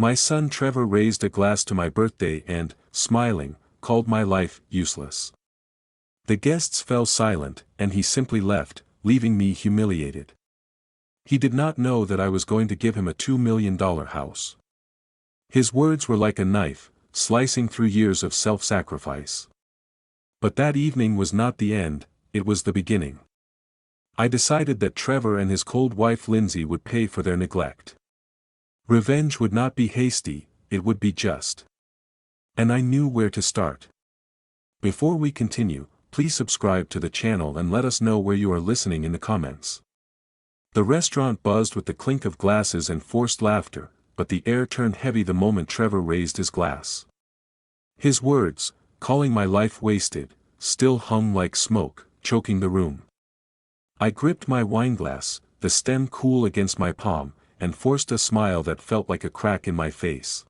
My son Trevor raised a glass to my birthday and, smiling, called my life useless. The guests fell silent, and he simply left, leaving me humiliated. He did not know that I was going to give him a $2 million house. His words were like a knife, slicing through years of self-sacrifice. But that evening was not the end, it was the beginning. I decided that Trevor and his cold wife Lindsay would pay for their neglect. Revenge would not be hasty, it would be just. And I knew where to start. Before we continue, please subscribe to the channel and let us know where you are listening in the comments. The restaurant buzzed with the clink of glasses and forced laughter, but the air turned heavy the moment Trevor raised his glass. His words, calling my life wasted, still hung like smoke, choking the room. I gripped my wineglass, the stem cool against my palm, and forced a smile that felt like a crack in my face.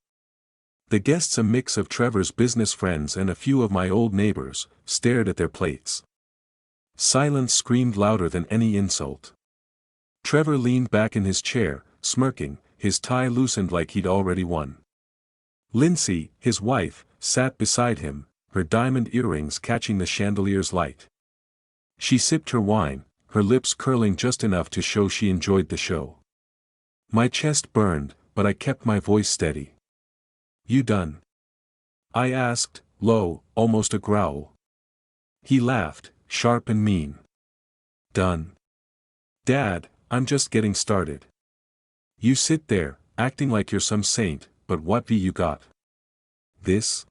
The guests, a mix of Trevor's business friends and a few of my old neighbors, stared at their plates. Silence screamed louder than any insult. Trevor leaned back in his chair, smirking, his tie loosened like he'd already won. Lindsay, his wife, sat beside him, her diamond earrings catching the chandelier's light. She sipped her wine, her lips curling just enough to show she enjoyed the show. My chest burned, but I kept my voice steady. "You done?" I asked, low, almost a growl. He laughed, sharp and mean. "Done? Dad, I'm just getting started. You sit there, acting like you're some saint, but what do you got? This?"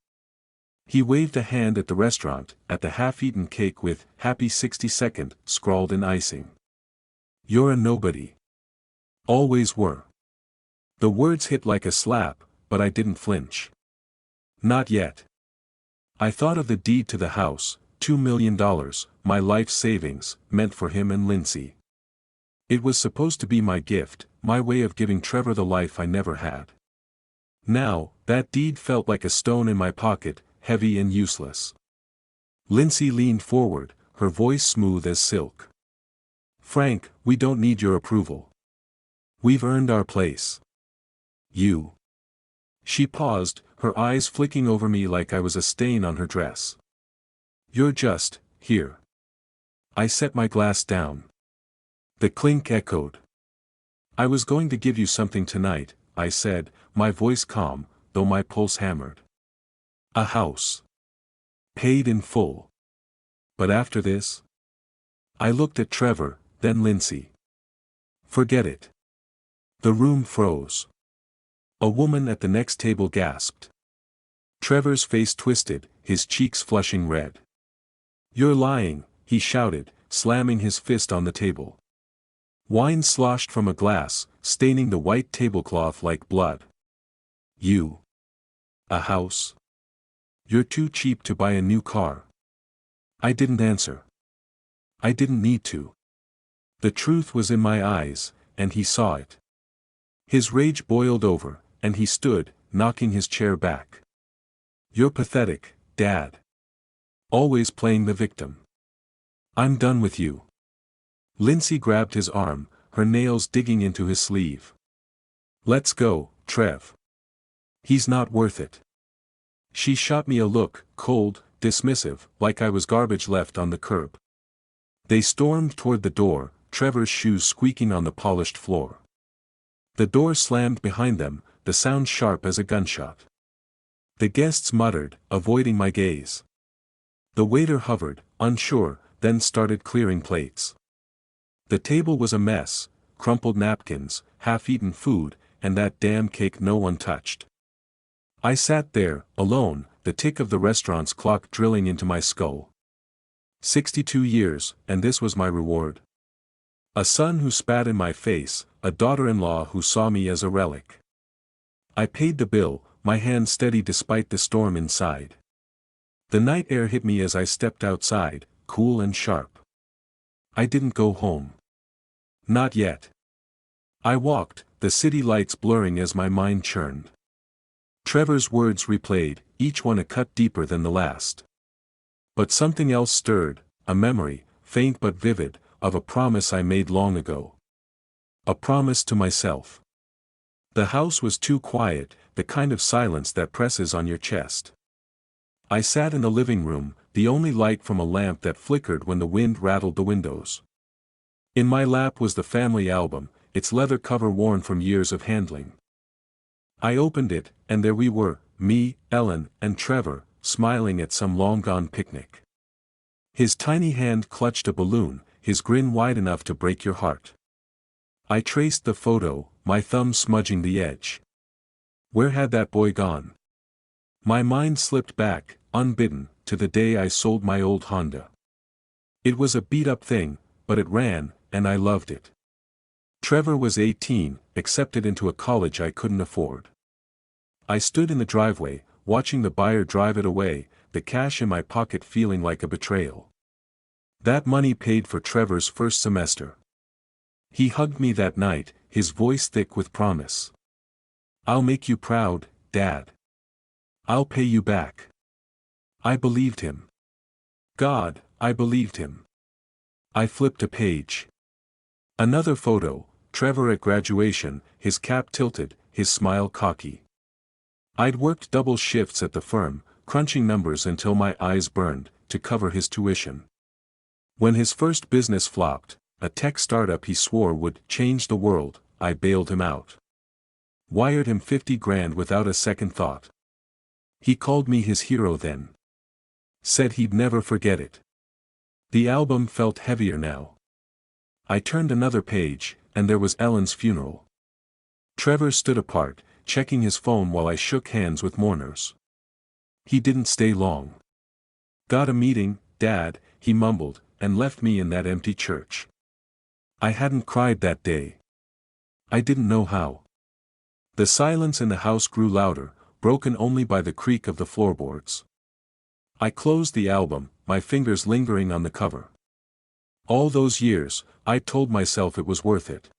He waved a hand at the restaurant, at the half-eaten cake with "Happy 62nd" scrawled in icing. "You're a nobody. Always were." The words hit like a slap, but I didn't flinch. Not yet. I thought of the deed to the house, $2 million, my life savings, meant for him and Lindsay. It was supposed to be my gift, my way of giving Trevor the life I never had. Now, that deed felt like a stone in my pocket, heavy and useless. Lindsay leaned forward, her voice smooth as silk. "Frank, we don't need your approval. We've earned our place. You." She paused, her eyes flicking over me like I was a stain on her dress. "You're just, here." I set my glass down. The clink echoed. "I was going to give you something tonight," I said, my voice calm, though my pulse hammered. "A house. Paid in full. But after this?" I looked at Trevor, then Lindsay. "Forget it." The room froze. A woman at the next table gasped. Trevor's face twisted, his cheeks flushing red. "You're lying," he shouted, slamming his fist on the table. Wine sloshed from a glass, staining the white tablecloth like blood. "You? A house? You're too cheap to buy a new car." I didn't answer. I didn't need to. The truth was in my eyes, and he saw it. His rage boiled over, and he stood, knocking his chair back. "You're pathetic, Dad. Always playing the victim. I'm done with you." Lindsay grabbed his arm, her nails digging into his sleeve. "Let's go, Trev. He's not worth it." She shot me a look, cold, dismissive, like I was garbage left on the curb. They stormed toward the door, Trevor's shoes squeaking on the polished floor. The door slammed behind them, the sound sharp as a gunshot. The guests muttered, avoiding my gaze. The waiter hovered, unsure, then started clearing plates. The table was a mess, crumpled napkins, half-eaten food, and that damn cake no one touched. I sat there, alone, the tick of the restaurant's clock drilling into my skull. 62 years, and this was my reward. A son who spat in my face, a daughter-in-law who saw me as a relic. I paid the bill, my hand steady despite the storm inside. The night air hit me as I stepped outside, cool and sharp. I didn't go home. Not yet. I walked, the city lights blurring as my mind churned. Trevor's words replayed, each one a cut deeper than the last. But something else stirred, a memory, faint but vivid, of a promise I made long ago. A promise to myself. The house was too quiet, the kind of silence that presses on your chest. I sat in the living room, the only light from a lamp that flickered when the wind rattled the windows. In my lap was the family album, its leather cover worn from years of handling. I opened it, and there we were, me, Ellen, and Trevor, smiling at some long-gone picnic. His tiny hand clutched a balloon, his grin wide enough to break your heart. I traced the photo, my thumb smudging the edge. Where had that boy gone? My mind slipped back, unbidden, to the day I sold my old Honda. It was a beat-up thing, but it ran, and I loved it. Trevor was 18, accepted into a college I couldn't afford. I stood in the driveway, watching the buyer drive it away, the cash in my pocket feeling like a betrayal. That money paid for Trevor's first semester. He hugged me that night, his voice thick with promise. "I'll make you proud, Dad. I'll pay you back." I believed him. God, I believed him. I flipped a page. Another photo, Trevor at graduation, his cap tilted, his smile cocky. I'd worked double shifts at the firm, crunching numbers until my eyes burned, to cover his tuition. When his first business flopped, a tech startup he swore would change the world, I bailed him out. Wired him 50 grand without a second thought. He called me his hero then. Said he'd never forget it. The album felt heavier now. I turned another page, and there was Ellen's funeral. Trevor stood apart, checking his phone while I shook hands with mourners. He didn't stay long. "Got a meeting, Dad," he mumbled, and left me in that empty church. I hadn't cried that day. I didn't know how. The silence in the house grew louder, broken only by the creak of the floorboards. I closed the album, my fingers lingering on the cover. All those years, I told myself it was worth it.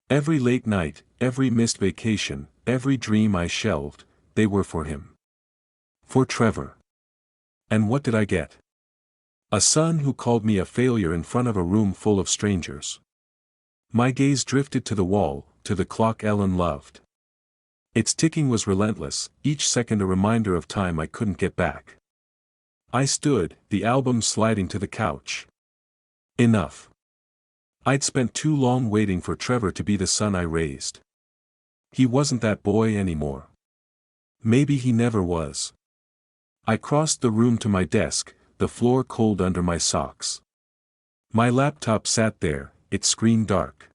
Every late night, every missed vacation, every dream I shelved, they were for him. For Trevor. And what did I get? A son who called me a failure in front of a room full of strangers. My gaze drifted to the wall, to the clock Ellen loved. Its ticking was relentless, each second a reminder of time I couldn't get back. I stood, the album sliding to the couch. Enough. I'd spent too long waiting for Trevor to be the son I raised. He wasn't that boy anymore. Maybe he never was. I crossed the room to my desk, the floor cold under my socks. My laptop sat there, its screen dark.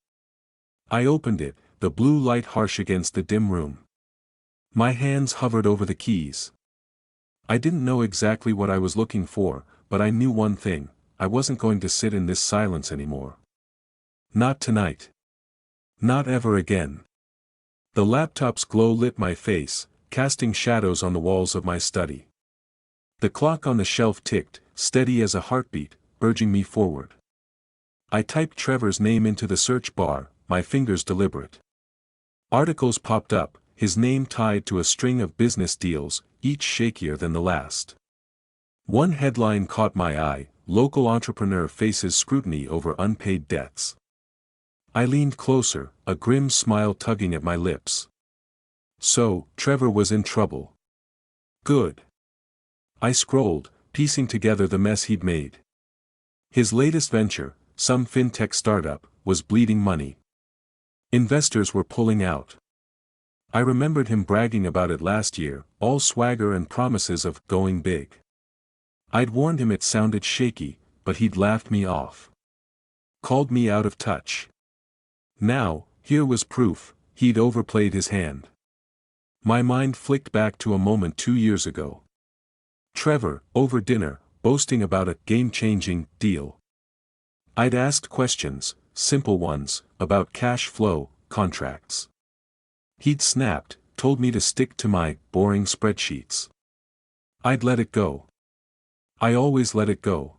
I opened it, the blue light harsh against the dim room. My hands hovered over the keys. I didn't know exactly what I was looking for, but I knew one thing: I wasn't going to sit in this silence anymore. Not tonight. Not ever again. The laptop's glow lit my face, casting shadows on the walls of my study. The clock on the shelf ticked, steady as a heartbeat, urging me forward. I typed Trevor's name into the search bar, my fingers deliberate. Articles popped up, his name tied to a string of business deals, each shakier than the last. One headline caught my eye: "Local entrepreneur faces scrutiny over unpaid debts." I leaned closer, a grim smile tugging at my lips. So, Trevor was in trouble. Good. I scrolled, piecing together the mess he'd made. His latest venture, some fintech startup, was bleeding money. Investors were pulling out. I remembered him bragging about it last year, all swagger and promises of going big. I'd warned him it sounded shaky, but he'd laughed me off. Called me out of touch. Now, here was proof: he'd overplayed his hand. My mind flicked back to a moment 2 years ago. Trevor, over dinner, boasting about a game-changing deal. I'd asked questions, simple ones, about cash flow, contracts. He'd snapped, told me to stick to my boring spreadsheets. I'd let it go. I always let it go.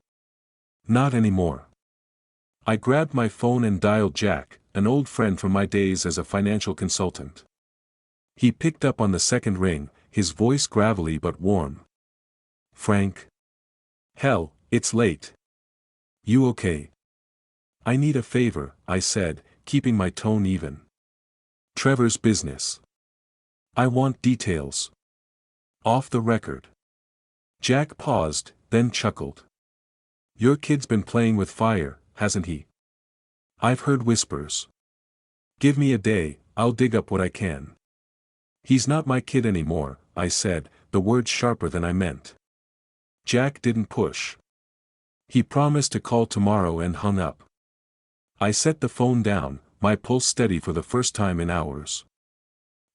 Not anymore. I grabbed my phone and dialed Jack, an old friend from my days as a financial consultant. He picked up on the second ring, his voice gravelly but warm. "Frank? Hell, it's late. You okay?" "I need a favor," I said, keeping my tone even. "Trevor's business. I want details. Off the record. Jack paused, then chuckled. Your kid's been playing with fire, hasn't he? I've heard whispers. Give me a day, I'll dig up what I can. He's not my kid anymore, I said, the words sharper than I meant. Jack didn't push. He promised to call tomorrow and hung up. I set the phone down, my pulse steady for the first time in hours.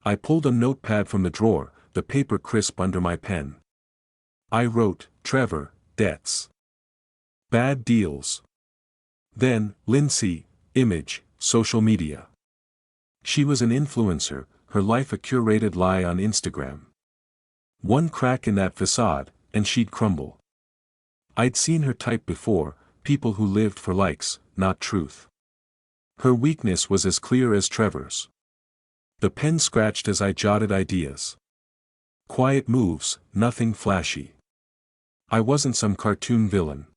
I pulled a notepad from the drawer, the paper crisp under my pen. I wrote, Trevor, debts. Bad deals. Then, Lindsay, image, social media. She was an influencer, her life a curated lie on Instagram. One crack in that facade, and she'd crumble. I'd seen her type before, people who lived for likes, not truth. Her weakness was as clear as Trevor's. The pen scratched as I jotted ideas. Quiet moves, nothing flashy. I wasn't some cartoon villain.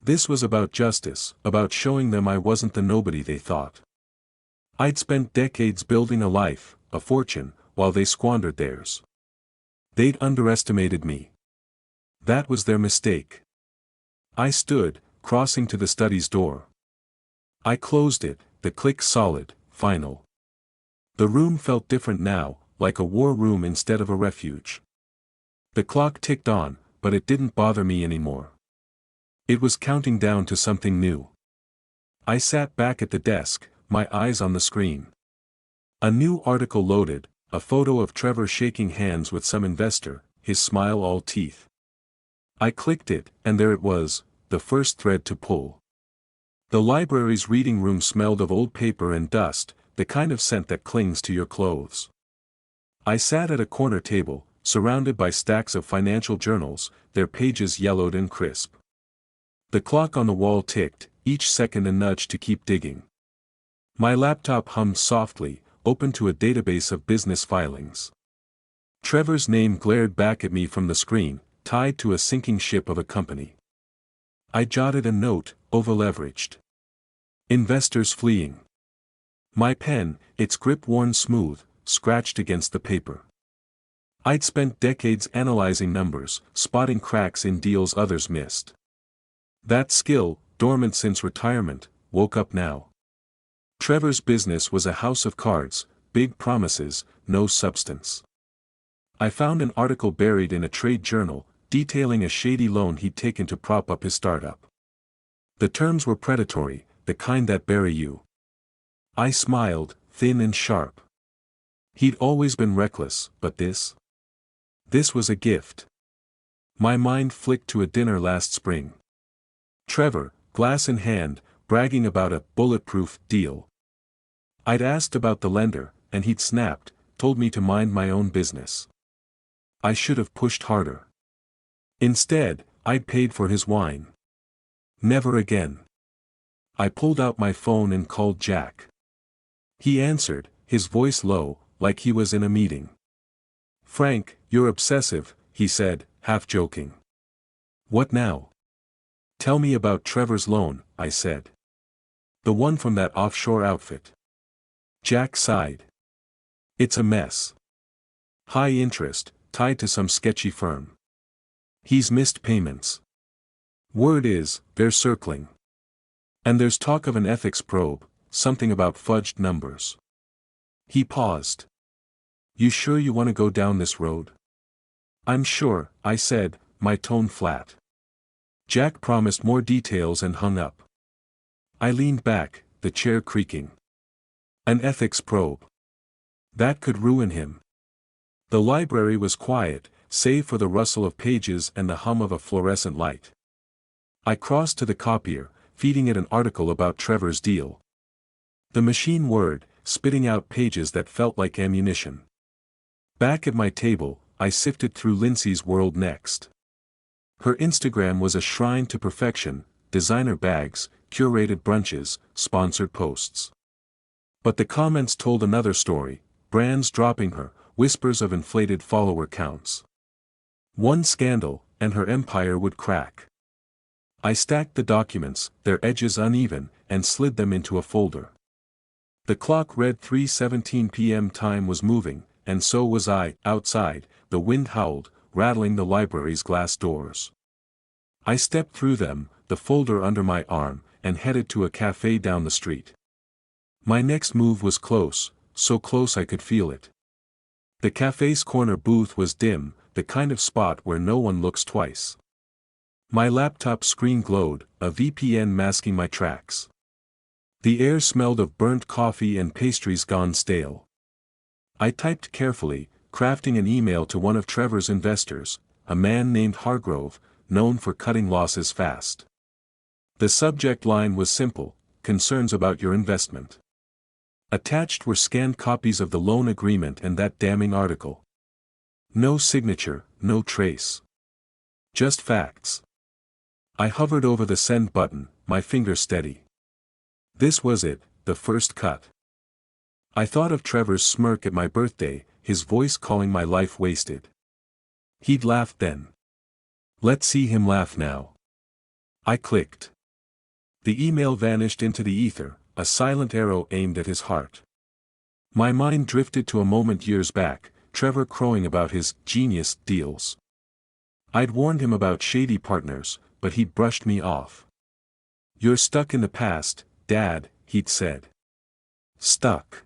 This was about justice, about showing them I wasn't the nobody they thought. I'd spent decades building a life, a fortune, while they squandered theirs. They'd underestimated me. That was their mistake. I stood, crossing to the study's door. I closed it, the click solid, final. The room felt different now, like a war room instead of a refuge. The clock ticked on, but it didn't bother me anymore. It was counting down to something new. I sat back at the desk, my eyes on the screen. A new article loaded, a photo of Trevor shaking hands with some investor, his smile all teeth. I clicked it, and there it was, the first thread to pull. The library's reading room smelled of old paper and dust, the kind of scent that clings to your clothes. I sat at a corner table, surrounded by stacks of financial journals, their pages yellowed and crisp. The clock on the wall ticked, each second a nudge to keep digging. My laptop hummed softly, open to a database of business filings. Trevor's name glared back at me from the screen, tied to a sinking ship of a company. I jotted a note, overleveraged. Investors fleeing. My pen, its grip worn smooth, scratched against the paper. I'd spent decades analyzing numbers, spotting cracks in deals others missed. That skill, dormant since retirement, woke up now. Trevor's business was a house of cards, big promises, no substance. I found an article buried in a trade journal, detailing a shady loan he'd taken to prop up his startup. The terms were predatory, the kind that bury you. I smiled, thin and sharp. He'd always been reckless, but this was a gift. My mind flicked to a dinner last spring. Trevor, glass in hand, bragging about a bulletproof deal. I'd asked about the lender, and he'd snapped, told me to mind my own business. I should have pushed harder. Instead, I'd paid for his wine. Never again. I pulled out my phone and called Jack. He answered, his voice low, like he was in a meeting. Frank, you're obsessive, he said, half joking. What now? Tell me about Trevor's loan, I said. The one from that offshore outfit. Jack sighed. It's a mess. High interest, tied to some sketchy firm. He's missed payments. Word is, they're circling. And there's talk of an ethics probe, something about fudged numbers. He paused. You sure you want to go down this road? I'm sure, I said, my tone flat. Jack promised more details and hung up. I leaned back, the chair creaking. An ethics probe. That could ruin him. The library was quiet, save for the rustle of pages and the hum of a fluorescent light. I crossed to the copier, feeding it an article about Trevor's deal. The machine whirred, spitting out pages that felt like ammunition. Back at my table, I sifted through Lindsay's world next. Her Instagram was a shrine to perfection, designer bags, curated brunches, sponsored posts. But the comments told another story, brands dropping her, whispers of inflated follower counts. One scandal, and her empire would crack. I stacked the documents, their edges uneven, and slid them into a folder. The clock read 3:17 p.m. Time was moving, and so was I. Outside, the wind howled, rattling the library's glass doors. I stepped through them, the folder under my arm, and headed to a cafe down the street. My next move was close, so close I could feel it. The cafe's corner booth was dim, the kind of spot where no one looks twice. My laptop screen glowed, a VPN masking my tracks. The air smelled of burnt coffee and pastries gone stale. I typed carefully, crafting an email to one of Trevor's investors, a man named Hargrove, known for cutting losses fast. The subject line was simple: concerns about your investment. Attached were scanned copies of the loan agreement and that damning article. No signature, no trace. Just facts. I hovered over the send button, my finger steady. This was it, the first cut. I thought of Trevor's smirk at my birthday, his voice calling my life wasted. He'd laughed then. Let's see him laugh now. I clicked. The email vanished into the ether, a silent arrow aimed at his heart. My mind drifted to a moment years back, Trevor crowing about his genius deals. I'd warned him about shady partners, but he'd brushed me off. You're stuck in the past, Dad, he'd said. Stuck.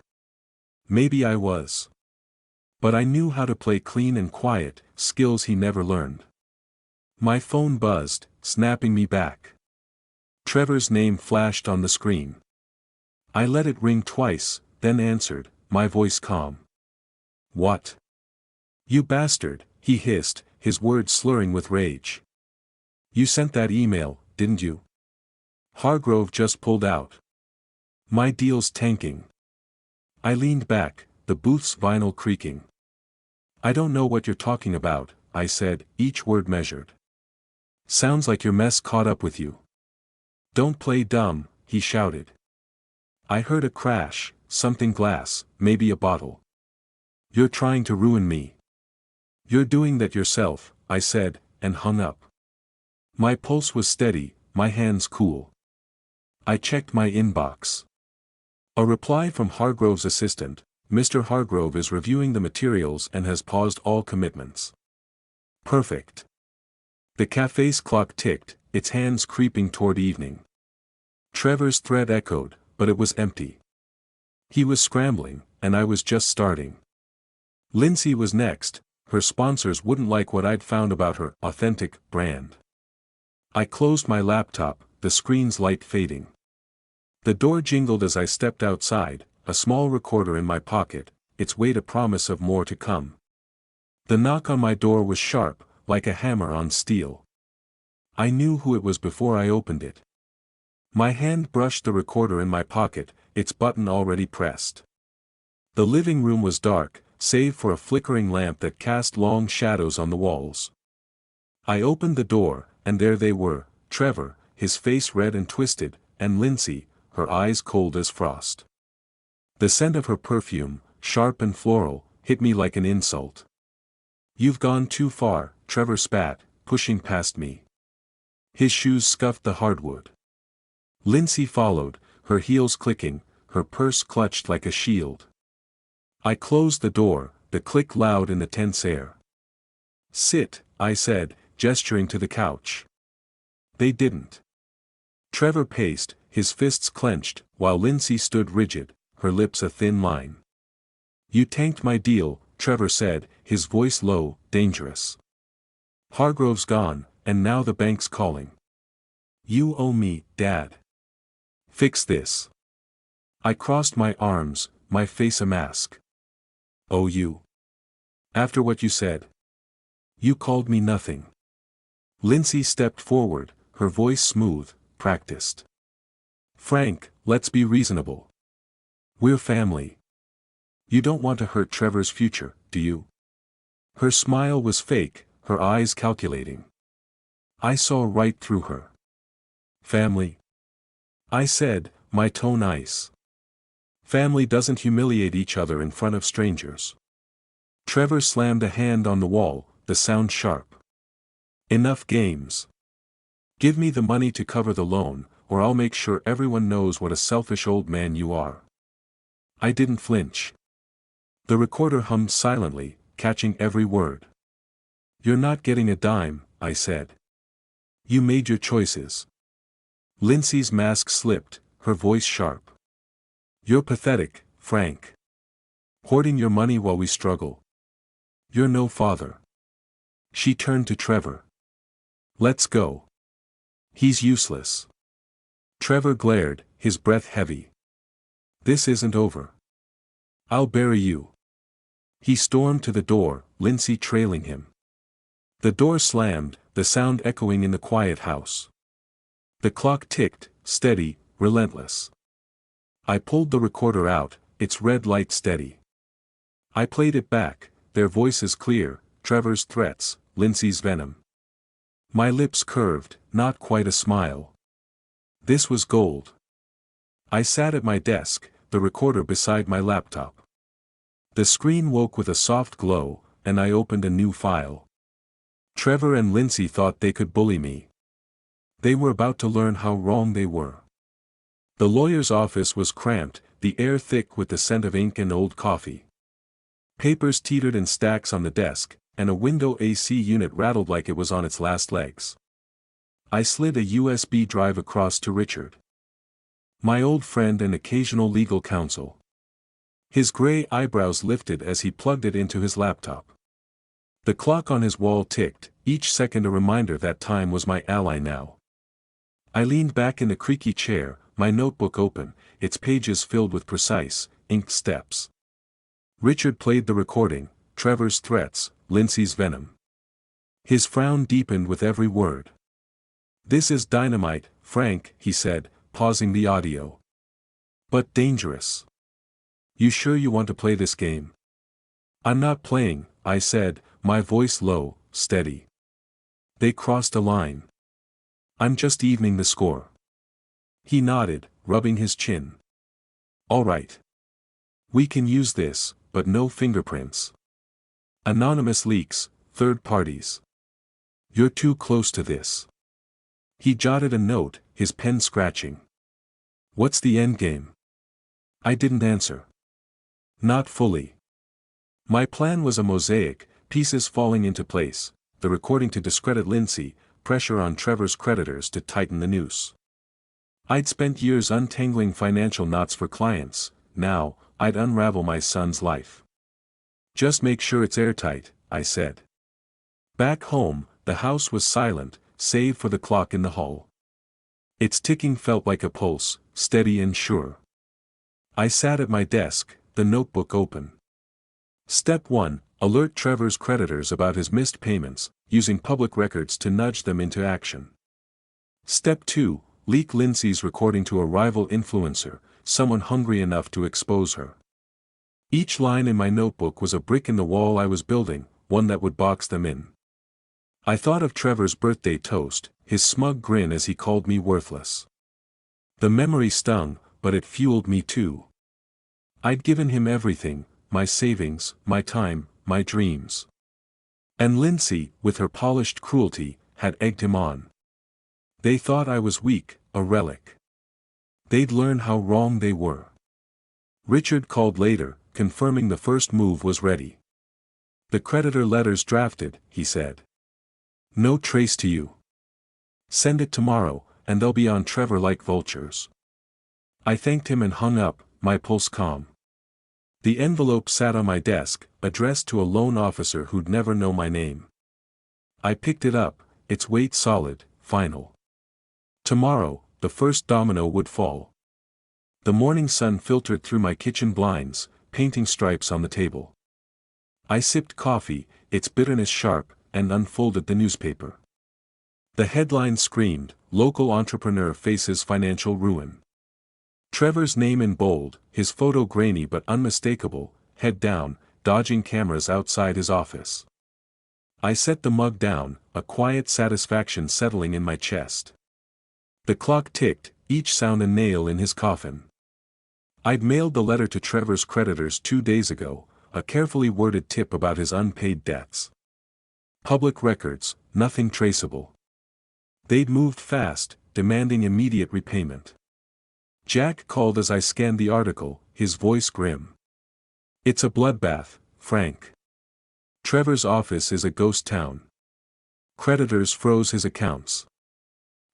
Maybe I was. But I knew how to play clean and quiet, skills he never learned. My phone buzzed, snapping me back. Trevor's name flashed on the screen. I let it ring twice, then answered, my voice calm. What? You bastard, he hissed, his words slurring with rage. You sent that email, didn't you? Hargrove just pulled out. My deal's tanking. I leaned back, the booth's vinyl creaking. I don't know what you're talking about, I said, each word measured. Sounds like your mess caught up with you. Don't play dumb, he shouted. I heard a crash, something glass, maybe a bottle. You're trying to ruin me. You're doing that yourself, I said, and hung up. My pulse was steady, my hands cool. I checked my inbox. A reply from Hargrove's assistant: Mr. Hargrove is reviewing the materials and has paused all commitments. Perfect. The cafe's clock ticked, its hands creeping toward evening. Trevor's thread echoed, but it was empty. He was scrambling, and I was just starting. Lindsay was next. Her sponsors wouldn't like what I'd found about her authentic brand. I closed my laptop, the screen's light fading. The door jingled as I stepped outside, a small recorder in my pocket, its weight a promise of more to come. The knock on my door was sharp, like a hammer on steel. I knew who it was before I opened it. My hand brushed the recorder in my pocket, its button already pressed. The living room was dark, save for a flickering lamp that cast long shadows on the walls. I opened the door, and there they were, Trevor, his face red and twisted, and Lindsay, her eyes cold as frost. The scent of her perfume, sharp and floral, hit me like an insult. You've gone too far, Trevor spat, pushing past me. His shoes scuffed the hardwood. Lindsay followed, her heels clicking, her purse clutched like a shield. I closed the door, the click loud in the tense air. Sit, I said, gesturing to the couch. They didn't. Trevor paced, his fists clenched, while Lindsay stood rigid, her lips a thin line. You tanked my deal, Trevor said, his voice low, dangerous. Hargrove's gone, and now the bank's calling. You owe me, Dad. Fix this. I crossed my arms, my face a mask. Oh, you. After what you said. You called me nothing. Lindsay stepped forward, her voice smooth, practiced. Frank, let's be reasonable. We're family. You don't want to hurt Trevor's future, do you? Her smile was fake, her eyes calculating. I saw right through her. Family? I said, my tone ice. Family doesn't humiliate each other in front of strangers. Trevor slammed a hand on the wall, the sound sharp. Enough games. Give me the money to cover the loan, or I'll make sure everyone knows what a selfish old man you are. I didn't flinch. The recorder hummed silently, catching every word. "You're not getting a dime," I said. "You made your choices." Lindsay's mask slipped, her voice sharp. "You're pathetic, Frank. Hoarding your money while we struggle. You're no father." She turned to Trevor. "Let's go. He's useless." Trevor glared, his breath heavy. "This isn't over. I'll bury you." He stormed to the door, Lindsay trailing him. The door slammed, the sound echoing in the quiet house. The clock ticked, steady, relentless. I pulled the recorder out, its red light steady. I played it back, their voices clear, Trevor's threats, Lindsay's venom. My lips curved, not quite a smile. This was gold. I sat at my desk, the recorder beside my laptop. The screen woke with a soft glow, and I opened a new file. Trevor and Lindsay thought they could bully me. They were about to learn how wrong they were. The lawyer's office was cramped, the air thick with the scent of ink and old coffee. Papers teetered in stacks on the desk, and a window AC unit rattled like it was on its last legs. I slid a USB drive across to Richard, my old friend and occasional legal counsel. His gray eyebrows lifted as he plugged it into his laptop. The clock on his wall ticked, each second a reminder that time was my ally now. I leaned back in the creaky chair, my notebook open, its pages filled with precise, inked steps. Richard played the recording, Trevor's threats, Lindsay's venom. His frown deepened with every word. "This is dynamite, Frank," he said, pausing the audio. "But dangerous. You sure you want to play this game?" "I'm not playing," I said, my voice low, steady. "They crossed a line. I'm just evening the score." He nodded, rubbing his chin. "All right. We can use this, but no fingerprints. Anonymous leaks, third parties. You're too close to this." He jotted a note, his pen scratching. "What's the endgame?" I didn't answer. Not fully. My plan was a mosaic, pieces falling into place, the recording to discredit Lindsay, pressure on Trevor's creditors to tighten the noose. I'd spent years untangling financial knots for clients, now, I'd unravel my son's life. "Just make sure it's airtight," I said. Back home, the house was silent, save for the clock in the hall. Its ticking felt like a pulse, steady and sure. I sat at my desk, the notebook open. Step 1, alert Trevor's creditors about his missed payments, using public records to nudge them into action. Step 2, leak Lindsay's recording to a rival influencer, someone hungry enough to expose her. Each line in my notebook was a brick in the wall I was building, one that would box them in. I thought of Trevor's birthday toast, his smug grin as he called me worthless. The memory stung, but it fueled me too. I'd given him everything, my savings, my time, my dreams. And Lindsay, with her polished cruelty, had egged him on. They thought I was weak, a relic. They'd learn how wrong they were. Richard called later, confirming the first move was ready. "The creditor letter's drafted," he said. "No trace to you. Send it tomorrow, and they'll be on Trevor like vultures." I thanked him and hung up, my pulse calm. The envelope sat on my desk, addressed to a loan officer who'd never know my name. I picked it up, its weight solid, final. Tomorrow, the first domino would fall. The morning sun filtered through my kitchen blinds, painting stripes on the table. I sipped coffee, its bitterness sharp, and unfolded the newspaper. The headline screamed, "Local entrepreneur faces financial ruin." Trevor's name in bold, his photo grainy but unmistakable, head down, dodging cameras outside his office. I set the mug down, a quiet satisfaction settling in my chest. The clock ticked, each sound a nail in his coffin. I'd mailed the letter to Trevor's creditors 2 days ago, a carefully worded tip about his unpaid debts. Public records, nothing traceable. They'd moved fast, demanding immediate repayment. Jack called as I scanned the article, his voice grim. It's a bloodbath, Frank. Trevor's office is a ghost town. Creditors froze his accounts.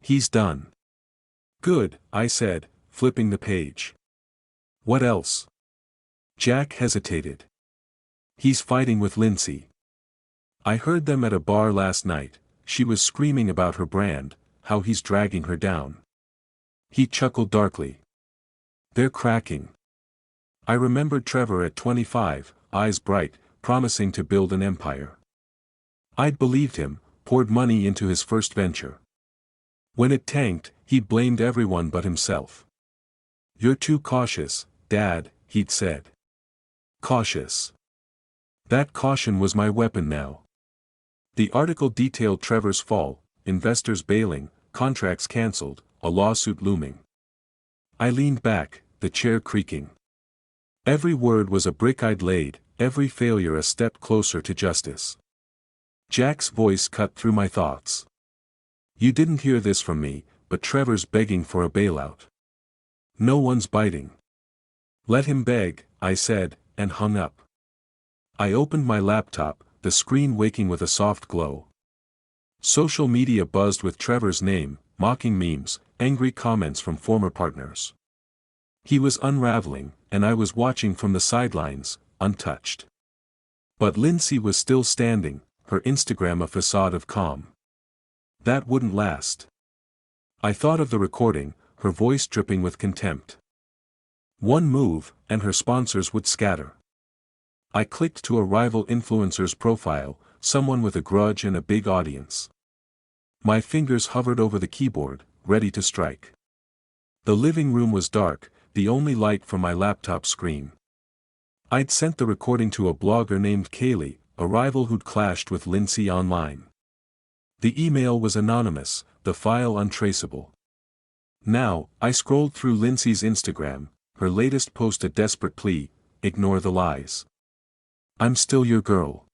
He's done. Good, I said, flipping the page. What else? Jack hesitated. He's fighting with Lindsay. I heard them at a bar last night. She was screaming about her brand, how he's dragging her down. He chuckled darkly. They're cracking. I remembered Trevor at 25, eyes bright, promising to build an empire. I'd believed him, poured money into his first venture. When it tanked, he'd blamed everyone but himself. You're too cautious, Dad, he'd said. Cautious. That caution was my weapon now. The article detailed Trevor's fall, investors bailing, contracts cancelled, a lawsuit looming. I leaned back, the chair creaking. Every word was a brick I'd laid, every failure a step closer to justice. Jack's voice cut through my thoughts. You didn't hear this from me, but Trevor's begging for a bailout. No one's biting. Let him beg, I said, and hung up. I opened my laptop, the screen waking with a soft glow. Social media buzzed with Trevor's name, mocking memes, angry comments from former partners. He was unraveling, and I was watching from the sidelines, untouched. But Lindsay was still standing, her Instagram a facade of calm. That wouldn't last. I thought of the recording, her voice dripping with contempt. One move, and her sponsors would scatter. I clicked to a rival influencer's profile, someone with a grudge and a big audience. My fingers hovered over the keyboard, ready to strike. The living room was dark, the only light from my laptop screen. I'd sent the recording to a blogger named Kaylee, a rival who'd clashed with Lindsay online. The email was anonymous, the file untraceable. Now, I scrolled through Lindsay's Instagram, her latest post a desperate plea, ignore the lies. I'm still your girl.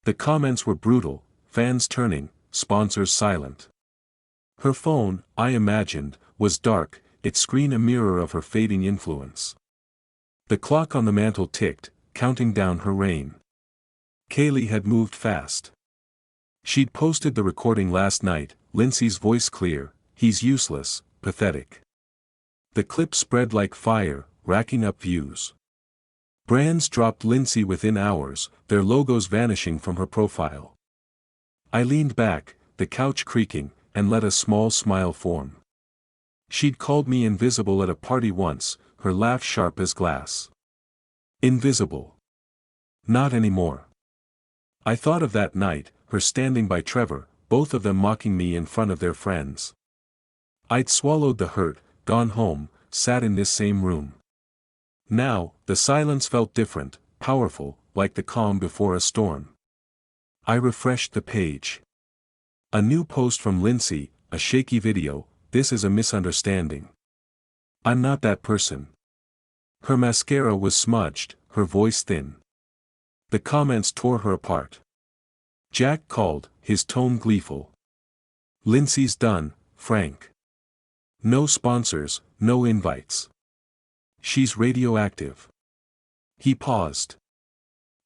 The comments were brutal, fans turning, sponsors silent. Her phone, I imagined, was dark, its screen a mirror of her fading influence. The clock on the mantel ticked, counting down her reign. Kaylee had moved fast. She'd posted the recording last night, Lindsay's voice clear, he's useless, pathetic. The clip spread like fire, racking up views. Brands dropped Lindsay within hours, their logos vanishing from her profile. I leaned back, the couch creaking, and let a small smile form. She'd called me invisible at a party once, her laugh sharp as glass. Invisible. Not anymore. I thought of that night, her standing by Trevor, both of them mocking me in front of their friends. I'd swallowed the hurt, gone home, sat in this same room. Now, the silence felt different, powerful, like the calm before a storm. I refreshed the page. A new post from Lindsay, a shaky video, this is a misunderstanding. I'm not that person. Her mascara was smudged, her voice thin. The comments tore her apart. Jack called, his tone gleeful. Lindsay's done, Frank. No sponsors, no invites. She's radioactive. He paused.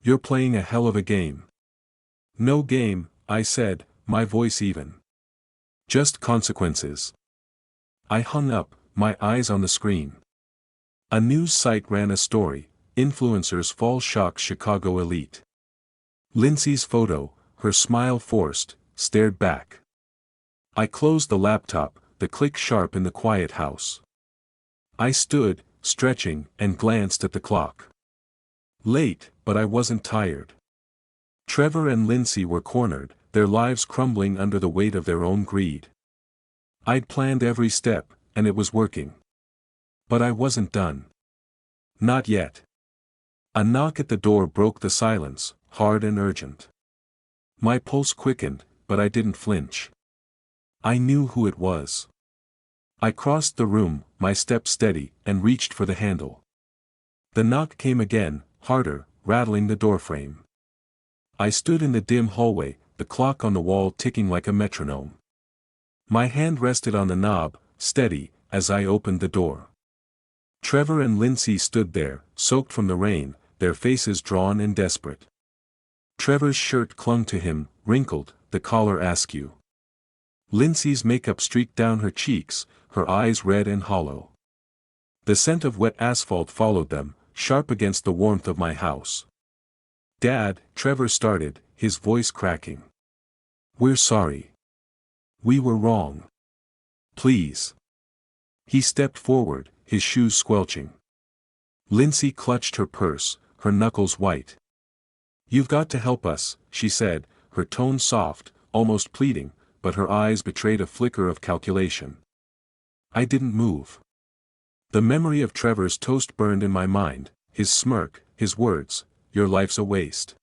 You're playing a hell of a game. No game, I said, my voice even. Just consequences. I hung up, my eyes on the screen. A news site ran a story, influencers fall shock Chicago elite. Lindsay's photo, her smile forced, stared back. I closed the laptop, the click sharp in the quiet house. I stood, stretching, and glanced at the clock. Late, but I wasn't tired. Trevor and Lindsay were cornered, their lives crumbling under the weight of their own greed. I'd planned every step, and it was working. But I wasn't done. Not yet. A knock at the door broke the silence, hard and urgent. My pulse quickened, but I didn't flinch. I knew who it was. I crossed the room, my step steady, and reached for the handle. The knock came again, harder, rattling the doorframe. I stood in the dim hallway, the clock on the wall ticking like a metronome. My hand rested on the knob, steady, as I opened the door. Trevor and Lindsay stood there, soaked from the rain, their faces drawn and desperate. Trevor's shirt clung to him, wrinkled, the collar askew. Lindsay's makeup streaked down her cheeks, her eyes red and hollow. The scent of wet asphalt followed them, sharp against the warmth of my house. "Dad," Trevor started, his voice cracking. "We're sorry. We were wrong. Please." He stepped forward, his shoes squelching. Lindsay clutched her purse, her knuckles white. "You've got to help us," she said, her tone soft, almost pleading, but her eyes betrayed a flicker of calculation. I didn't move. The memory of Trevor's toast burned in my mind, his smirk, his words, "Your life's a waste."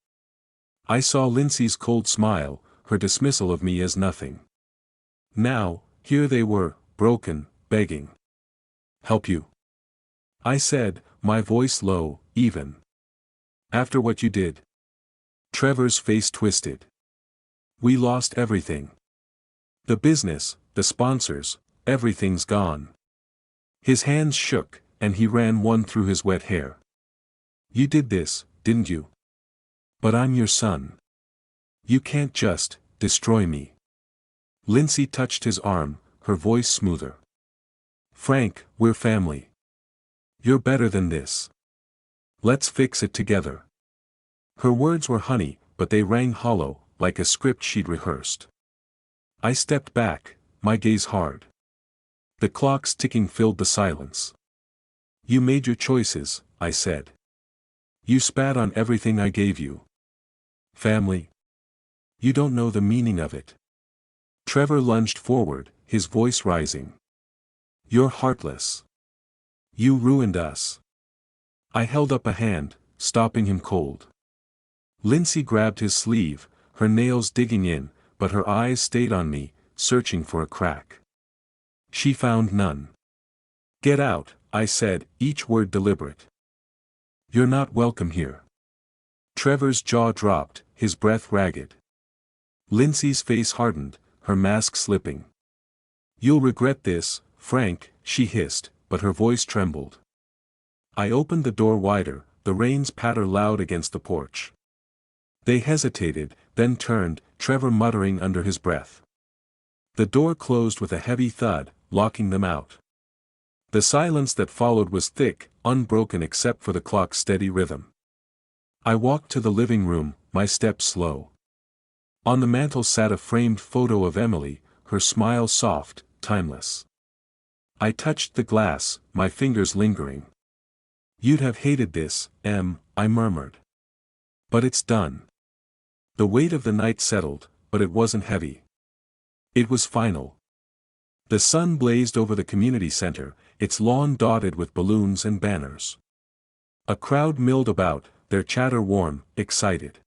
I saw Lindsay's cold smile, her dismissal of me as nothing. Now, here they were, broken, begging. "Help you?" I said, my voice low, even. "After what you did?" Trevor's face twisted. "We lost everything. The business, the sponsors, everything's gone." His hands shook, and he ran one through his wet hair. "You did this, didn't you? But I'm your son. You can't just destroy me." Lindsay touched his arm, her voice smoother. "Frank, we're family. You're better than this. Let's fix it together." Her words were honey, but they rang hollow, like a script she'd rehearsed. I stepped back, my gaze hard. The clocks ticking filled the silence. "You made your choices," I said. "You spat on everything I gave you. Family? You don't know the meaning of it." Trevor lunged forward, his voice rising. "You're heartless. You ruined us." I held up a hand, stopping him cold. Lindsay grabbed his sleeve, her nails digging in, but her eyes stayed on me, searching for a crack. She found none. "Get out," I said, each word deliberate. "You're not welcome here." Trevor's jaw dropped, his breath ragged. Lindsay's face hardened, her mask slipping. "You'll regret this, Frank," she hissed, but her voice trembled. I opened the door wider, the rain's patter loud against the porch. They hesitated, then turned, Trevor muttering under his breath. The door closed with a heavy thud, locking them out. The silence that followed was thick, unbroken except for the clock's steady rhythm. I walked to the living room, my steps slow. On the mantel sat a framed photo of Emily, her smile soft, timeless. I touched the glass, my fingers lingering. "You'd have hated this, Em," I murmured. "But it's done." The weight of the night settled, but it wasn't heavy. It was final. The sun blazed over the community center, its lawn dotted with balloons and banners. A crowd milled about, their chatter warm, excited.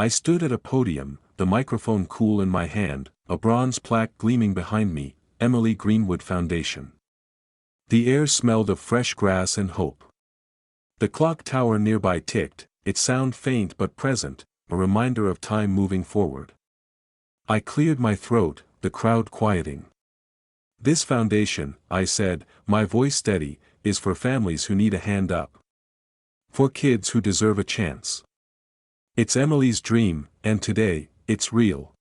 I stood at a podium, the microphone cool in my hand, a bronze plaque gleaming behind me, Emily Greenwood Foundation. The air smelled of fresh grass and hope. The clock tower nearby ticked, its sound faint but present, a reminder of time moving forward. I cleared my throat, the crowd quieting. "This foundation," I said, my voice steady, "is for families who need a hand up. For kids who deserve a chance. It's Emily's dream, and today, it's real."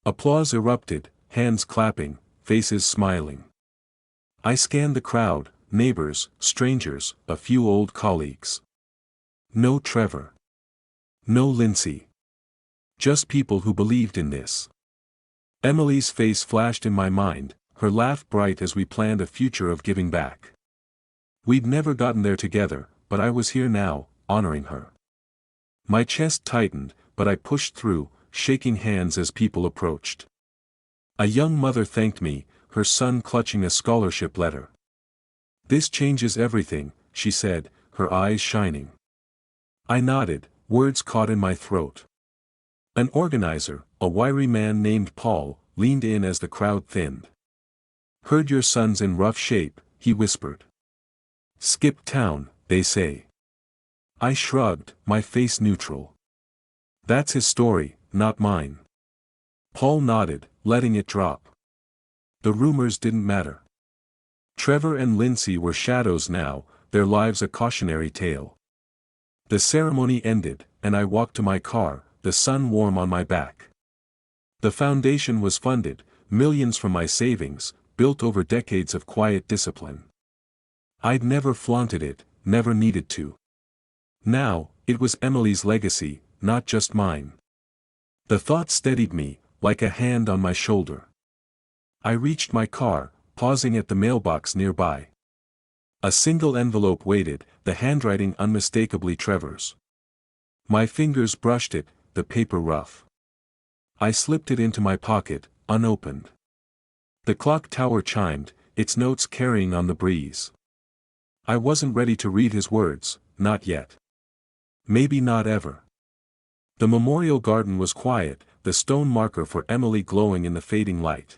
Applause erupted, hands clapping, faces smiling. I scanned the crowd, neighbors, strangers, a few old colleagues. No Trevor. No Lindsay. Just people who believed in this. Emily's face flashed in my mind, her laugh bright as we planned a future of giving back. We'd never gotten there together, but I was here now, honoring her. My chest tightened, but I pushed through, shaking hands as people approached. A young mother thanked me, her son clutching a scholarship letter. "This changes everything," she said, her eyes shining. I nodded, words caught in my throat. An organizer, a wiry man named Paul, leaned in as the crowd thinned. "Heard your son's in rough shape," he whispered. "Skip town, they say." I shrugged, my face neutral. "That's his story, not mine." Paul nodded, letting it drop. The rumors didn't matter. Trevor and Lindsay were shadows now, their lives a cautionary tale. The ceremony ended, and I walked to my car, the sun warm on my back. The foundation was funded, millions from my savings, built over decades of quiet discipline. I'd never flaunted it, never needed to. Now, it was Emily's legacy, not just mine. The thought steadied me, like a hand on my shoulder. I reached my car, pausing at the mailbox nearby. A single envelope waited, the handwriting unmistakably Trevor's. My fingers brushed it, the paper rough. I slipped it into my pocket, unopened. The clock tower chimed, its notes carrying on the breeze. I wasn't ready to read his words, not yet. Maybe not ever. The memorial garden was quiet, the stone marker for Emily glowing in the fading light.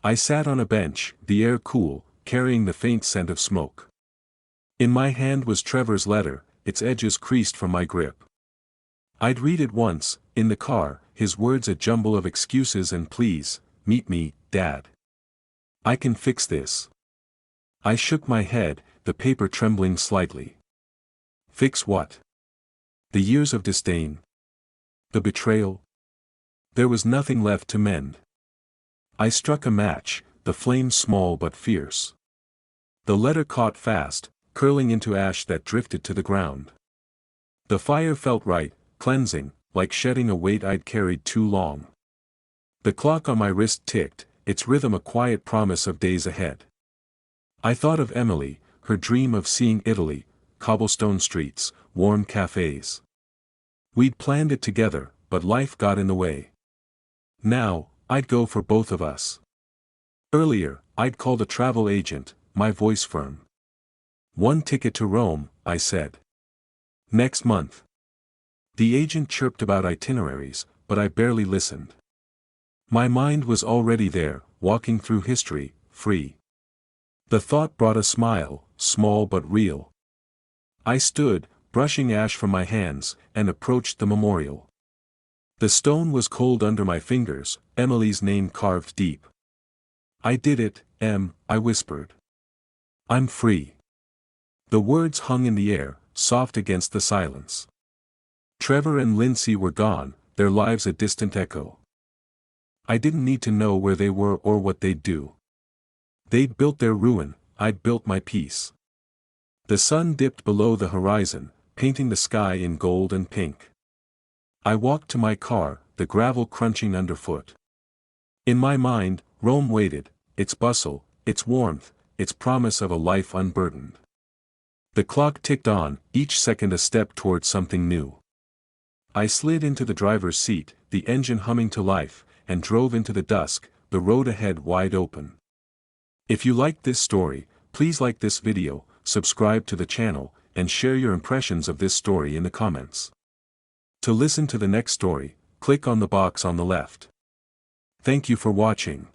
I sat on a bench, the air cool, carrying the faint scent of smoke. In my hand was Trevor's letter, its edges creased from my grip. I'd read it once, in the car, his words a jumble of excuses and pleas, "Meet me, Dad. I can fix this." I shook my head, the paper trembling slightly. Fix what? The years of disdain? The betrayal? There was nothing left to mend. I struck a match, the flame small but fierce. The letter caught fast, curling into ash that drifted to the ground. The fire felt right, cleansing, like shedding a weight I'd carried too long. The clock on my wrist ticked, its rhythm a quiet promise of days ahead. I thought of Emily, her dream of seeing Italy, cobblestone streets, warm cafes. We'd planned it together, but life got in the way. Now, I'd go for both of us. Earlier, I'd called a travel agent, my voice firm. "One ticket to Rome," I said. "Next month." The agent chirped about itineraries, but I barely listened. My mind was already there, walking through history, free. The thought brought a smile, small but real. I stood, brushing ash from my hands, and approached the memorial. The stone was cold under my fingers, Emily's name carved deep. "I did it, Em," I whispered. "I'm free." The words hung in the air, soft against the silence. Trevor and Lindsay were gone, their lives a distant echo. I didn't need to know where they were or what they'd do. They'd built their ruin, I'd built my peace. The sun dipped below the horizon, painting the sky in gold and pink. I walked to my car, the gravel crunching underfoot. In my mind, Rome waited, its bustle, its warmth, its promise of a life unburdened. The clock ticked on, each second a step toward something new. I slid into the driver's seat, the engine humming to life, and drove into the dusk, the road ahead wide open. If you liked this story, please like this video, subscribe to the channel, and share your impressions of this story in the comments. To listen to the next story, click on the box on the left. Thank you for watching.